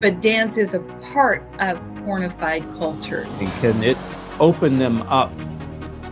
But dance is a part of porno-fied culture. And can it open them up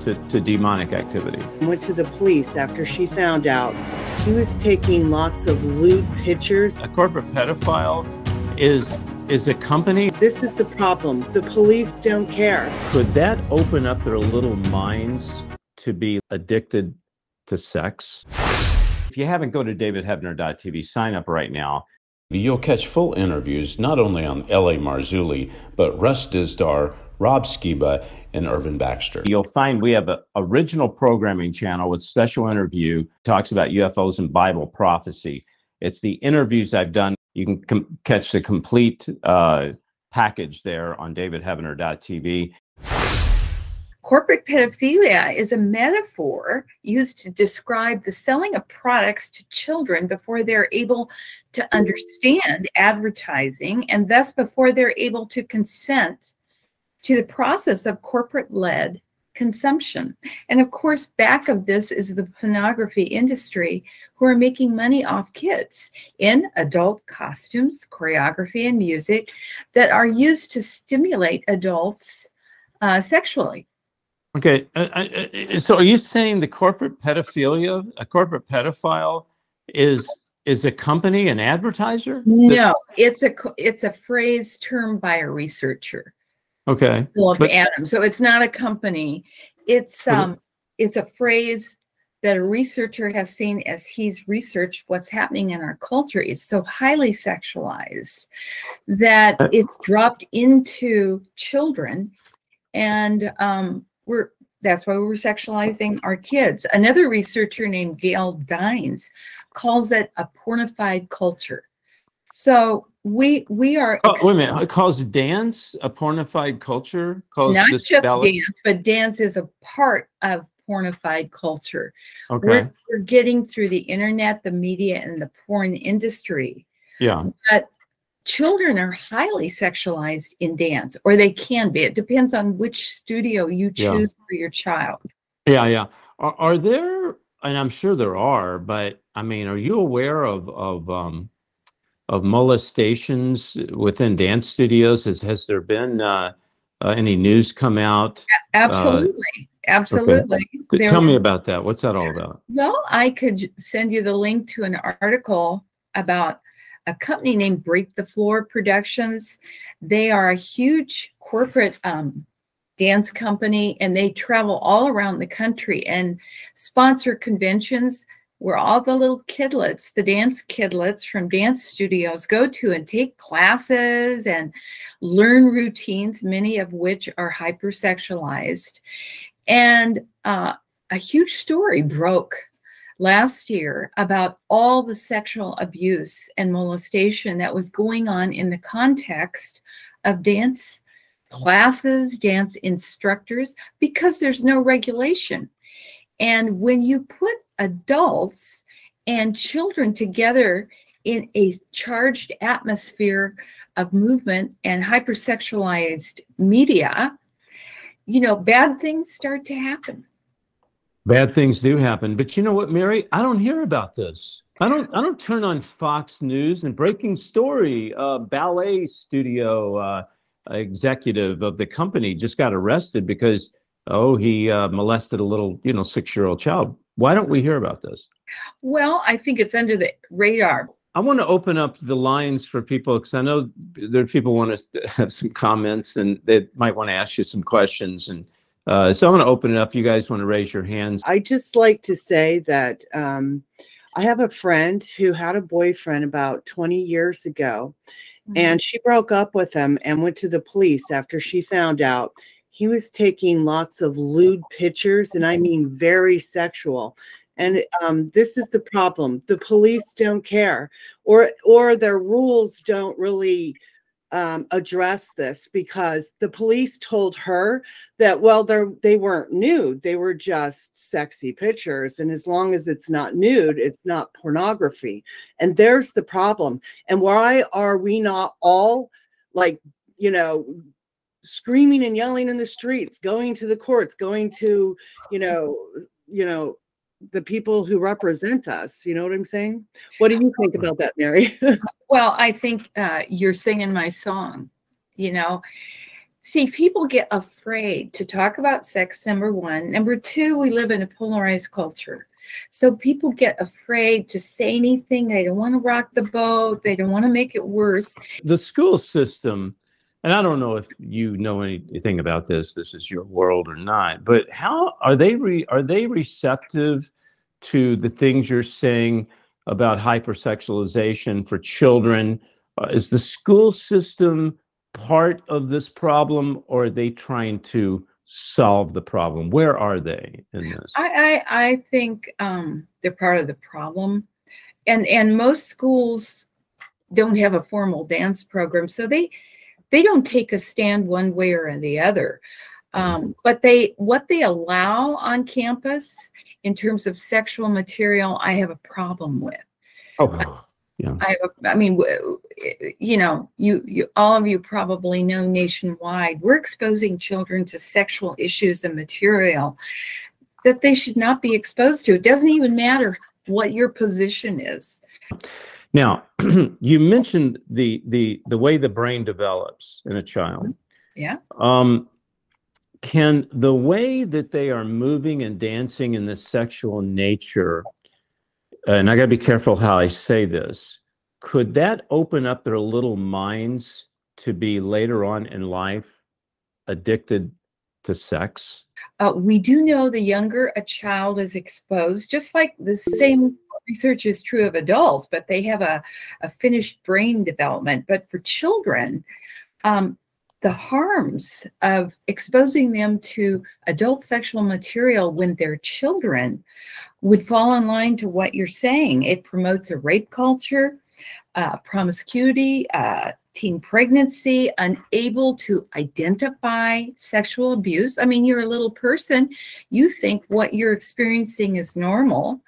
to demonic activity? Went to the police after she found out he was taking lots of lewd pictures. A corporate pedophile is a company. This is the problem. The police don't care. Could that open up their little minds to be addicted to sex? If you haven't, go to davidhebner.tv. Sign up right now. You'll catch full interviews not only on L.A. Marzulli, but Russ Dizdar, Rob Skiba, and Irvin Baxter. You'll find we have an original programming channel with special interview, talks about UFOs and Bible prophecy. It's the interviews I've done. You can catch the complete package there on davidhebner.tv. Corporate pedophilia is a metaphor used to describe the selling of products to children before they're able to understand advertising, and thus before they're able to consent to the process of corporate-led consumption. And of course, back of this is the pornography industry, who are making money off kids in adult costumes, choreography, and music that are used to stimulate adults sexually. Okay, so are you saying the corporate pedophilia, a corporate pedophile, is a company, an advertiser? No, it's a phrase termed by a researcher. Okay, Philip Adams. So it's not a company. It's a phrase that a researcher has seen as he's researched what's happening in our culture. It's so highly sexualized that it's dropped into children, and that's why we're sexualizing our kids. Another researcher named Gail Dines calls it a porno-fied culture. So we are. Oh, wait a minute. It calls dance a porno-fied culture? Not just dance, but dance is a part of porno-fied culture. Okay. We're getting through the internet, the media, and the porn industry. Yeah. But children are highly sexualized in dance, or they can be. It depends on which studio you choose for your child. Yeah, yeah. Are there, and I'm sure there are, but I mean, are you aware of molestations within dance studios? Has there been any news come out? Absolutely. Absolutely. Okay. Tell me about that. What's that all about? Well, I could send you the link to an article about a company named Break the Floor Productions. They are a huge corporate dance company, and they travel all around the country and sponsor conventions where all the little kidlets, the dance kidlets from dance studios, go to and take classes and learn routines, many of which are hypersexualized. And a huge story broke last year about all the sexual abuse and molestation that was going on in the context of dance classes, dance instructors, because there's no regulation. And when you put adults and children together in a charged atmosphere of movement and hypersexualized media, you know, bad things start to happen. Bad things do happen, but you know what, Mary? I don't hear about this. I don't turn on Fox News and breaking story. Ballet studio executive of the company just got arrested because he molested a little 6-year-old child. Why don't we hear about this? Well, I think it's under the radar. I want to open up the lines for people because I know there are people who want to have some comments and they might want to ask you some questions. And so I'm going to open it up. If you guys want to raise your hands. I just like to say that I have a friend who had a boyfriend about 20 years ago, and she broke up with him and went to the police after she found out he was taking lots of lewd pictures, and I mean very sexual. And this is the problem. The police don't care, or their rules don't really address this, because the police told her that, well, they weren't nude. They were just sexy pictures. And as long as it's not nude, it's not pornography. And there's the problem. And why are we not all like, screaming and yelling in the streets, going to the courts, going to, the people who represent us. You know what I'm saying? What do you think about that, Mary? Well, I think you're singing my song, you know. See, people get afraid to talk about sex, number one. Number two, we live in a polarized culture. So people get afraid to say anything. They don't want to rock the boat. They don't want to make it worse. The school system, and I don't know if you know anything about this is your world or not, but how are they receptive to the things you're saying about hypersexualization for children? Is the school system part of this problem, or are they trying to solve the problem? Where are they in this? I think they're part of the problem, and most schools don't have a formal dance program, so they don't take a stand one way or the other. But what they allow on campus in terms of sexual material, I have a problem with. Oh, yeah. I mean, you know, you all of you probably know nationwide, we're exposing children to sexual issues and material that they should not be exposed to. It doesn't even matter what your position is. Now, you mentioned the way the brain develops in a child. Yeah. Can the way that they are moving and dancing in this sexual nature, and I got to be careful how I say this, could that open up their little minds to be later on in life addicted to sex? We do know the younger a child is exposed, just like the same research is true of adults, but they have a finished brain development. But for children, the harms of exposing them to adult sexual material when they're children would fall in line to what you're saying. It promotes a rape culture, promiscuity, teen pregnancy, unable to identify sexual abuse. I mean, you're a little person, you think what you're experiencing is normal.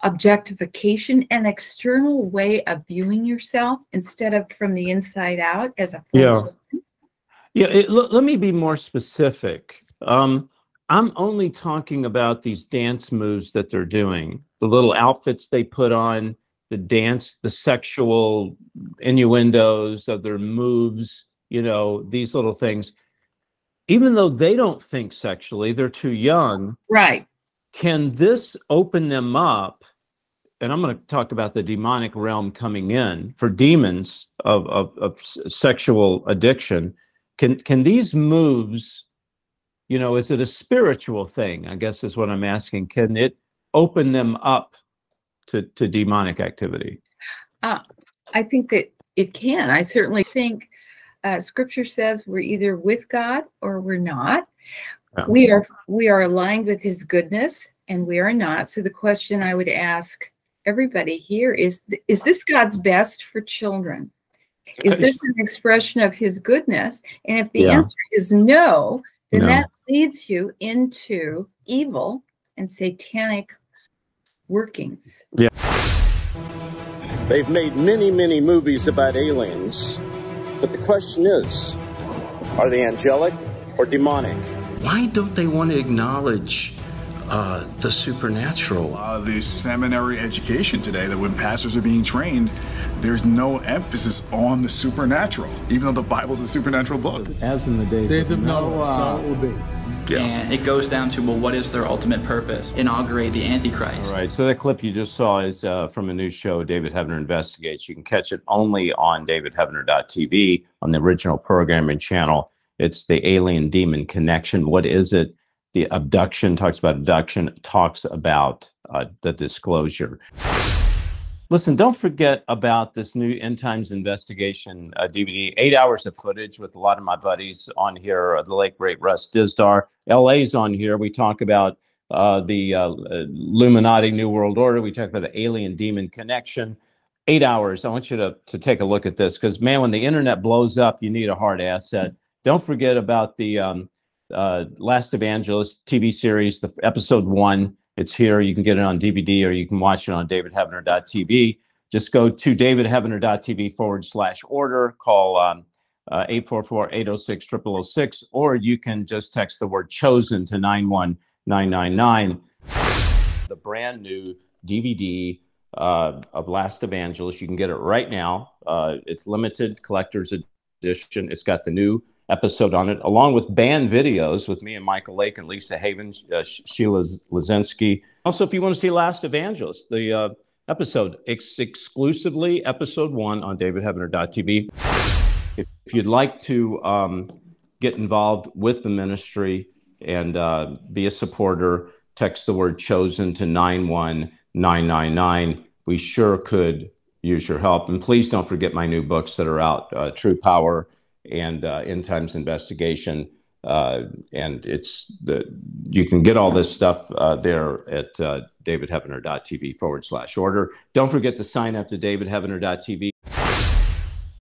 Objectification, an external way of viewing yourself instead of from the inside out as a full let me be more specific. I'm only talking about these dance moves that they're doing, the little outfits they put on, the dance, the sexual innuendos of their moves, you know, these little things. Even though they don't think sexually, they're too young. Right. Can this open them up? And I'm going to talk about the demonic realm coming in for demons of sexual addiction. Can these moves, you know, is it a spiritual thing? I guess is what I'm asking. Can it open them up to demonic activity? I think that it can. I certainly think Scripture says we're either with God or we're not. Yeah. We are aligned with His goodness, and we are not. So the question I would ask everybody here is this God's best for children? Is this an expression of His goodness? And if the answer is no, then that leads you into evil and satanic workings. Yeah. They've made many, many movies about aliens, but the question is, are they angelic or demonic? Why don't they want to acknowledge the supernatural? The seminary education today, that when pastors are being trained, there's no emphasis on the supernatural, even though the Bible's a supernatural book. As in the days of Noah, so it will be. Yeah. And it goes down to, well, what is their ultimate purpose? Inaugurate the Antichrist. All right, so that clip you just saw is from a new show, David Heavener Investigates. You can catch it only on davidheavener.tv on the original programming channel. It's the alien demon connection. What is it? The abduction, talks about abduction, talks about the disclosure. Listen, don't forget about this new End Times Investigation DVD. 8 hours of footage with a lot of my buddies on here. The late, great Russ Dizdar. LA's on here. We talk about the Illuminati New World Order. We talk about the alien demon connection. 8 hours. I want you to take a look at this because, man, when the internet blows up, you need a hard asset. Don't forget about the Last Evangelist TV series, the episode 1. It's here. You can get it on DVD or you can watch it on davidheavener.tv. Just go to davidheavener.tv/order. Call 844-806-0006, or you can just text the word chosen to 91999. the brand new DVD of Last Evangelist. You can get it right now. It's limited collector's edition. It's got the new episode on it, along with band videos with me and Michael Lake and Lisa Haven, Sheila Lazinski. Also, if you want to see Last Evangelist, the episode, it's exclusively episode 1 on davidheavener.tv. If you'd like to get involved with the ministry and be a supporter, text the word chosen to 91999. We sure could use your help. And please don't forget my new books that are out, True Power and End Times Investigation. And you can get all this stuff there at davidheavener.tv/order. Don't forget to sign up to davidheavener.tv.